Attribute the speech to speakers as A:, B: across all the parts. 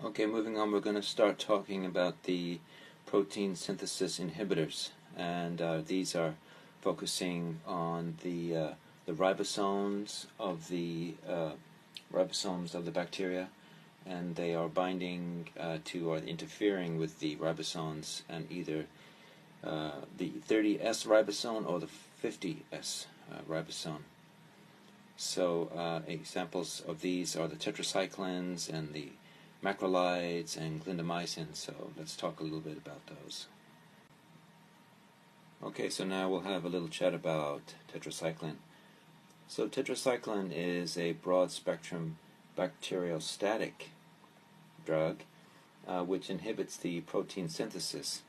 A: Okay, moving on, we're going to start talking about the protein synthesis inhibitors, and these are focusing on the ribosomes of the bacteria, and they are binding to or interfering with the ribosomes, and either the 30S ribosome or the 50S ribosome. So examples of these are the tetracyclines and the macrolides and clindamycin, so let's talk a little bit about those. Okay, so now we'll have a little chat about tetracycline. So tetracycline is a broad-spectrum bacteriostatic drug which inhibits the protein synthesis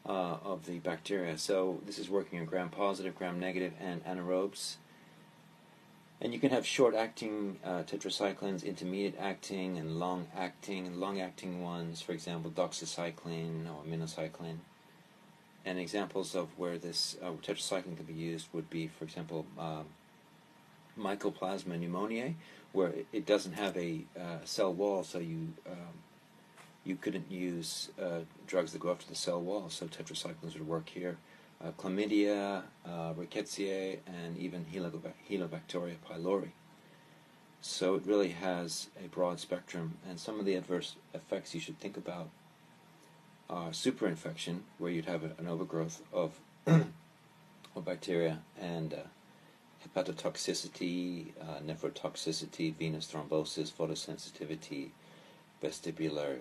A: of the bacteria. So this is working on gram-positive, gram-negative, and anaerobes. And you can have short-acting tetracyclines, intermediate-acting, and long-acting. And long-acting ones, for example, doxycycline or minocycline. And examples of where this tetracycline can be used would be, for example, Mycoplasma pneumoniae, where it doesn't have a cell wall, so you couldn't use drugs that go after the cell wall, so tetracyclines would work here. Chlamydia, Rickettsia, and even Helicobacter pylori. So it really has a broad spectrum, and some of the adverse effects you should think about are superinfection, where you'd have an overgrowth of bacteria, and hepatotoxicity, nephrotoxicity, venous thrombosis, photosensitivity, vestibular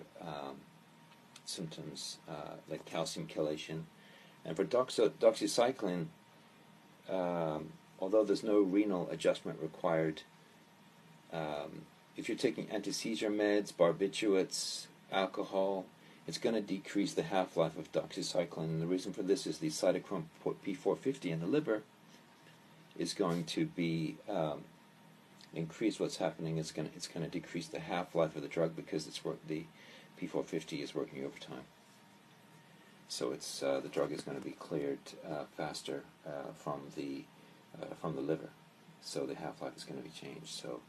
A: symptoms like calcium chelation. And for doxycycline, although there's no renal adjustment required, if you're taking anti-seizure meds, barbiturates, alcohol, it's going to decrease the half-life of doxycycline. And the reason for this is the cytochrome P450 in the liver is going to be increase. What's happening is it's going to decrease the half-life of the drug because the P450 is working overtime. So the drug is going to be cleared faster from the liver. So the half-life is going to be changed. So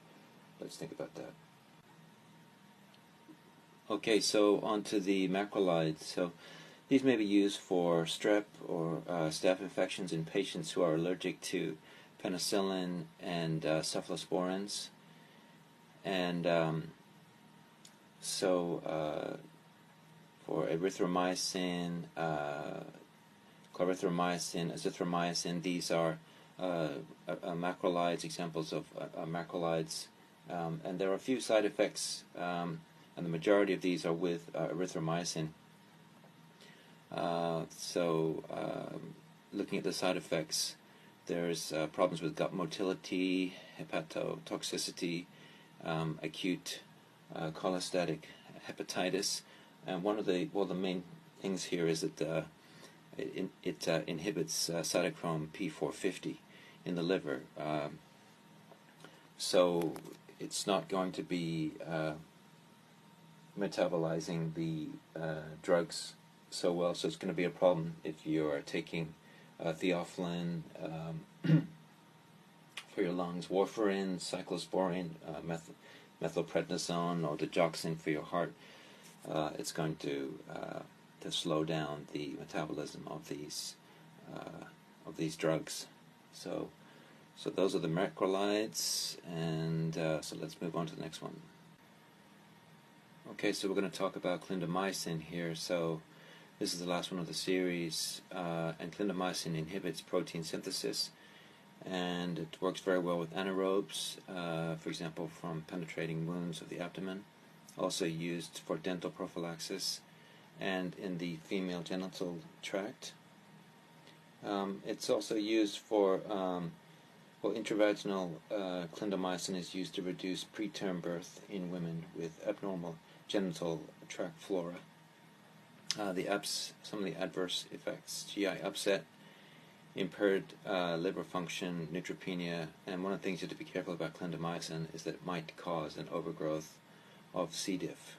A: let's think about that. Okay, so on to the macrolides. So these may be used for strep or staph infections in patients who are allergic to penicillin and cephalosporins. And for erythromycin, clarithromycin, azithromycin, these are macrolides, examples of macrolides. And there are a few side effects, and the majority of these are with erythromycin. Looking at the side effects, there's problems with gut motility, hepatotoxicity, acute cholestatic hepatitis, and one of the main things here is that it inhibits cytochrome P450 in the liver. So it's not going to be metabolizing the drugs so well, so it's going to be a problem if you're taking theophylline for your lungs, warfarin, cyclosporine, methylprednisone, or digoxin for your heart. It's going to slow down the metabolism of these drugs. So those are the macrolides, and so let's move on to the next one. Okay, so we're going to talk about clindamycin here. So this is the last one of the series, and clindamycin inhibits protein synthesis, and it works very well with anaerobes, for example, from penetrating wounds of the abdomen. Also used for dental prophylaxis and in the female genital tract. It's also used for intravaginal clindamycin is used to reduce preterm birth in women with abnormal genital tract flora. Some of the adverse effects: GI upset, impaired liver function, neutropenia, and one of the things you have to be careful about clindamycin is that it might cause an overgrowth of C. diff.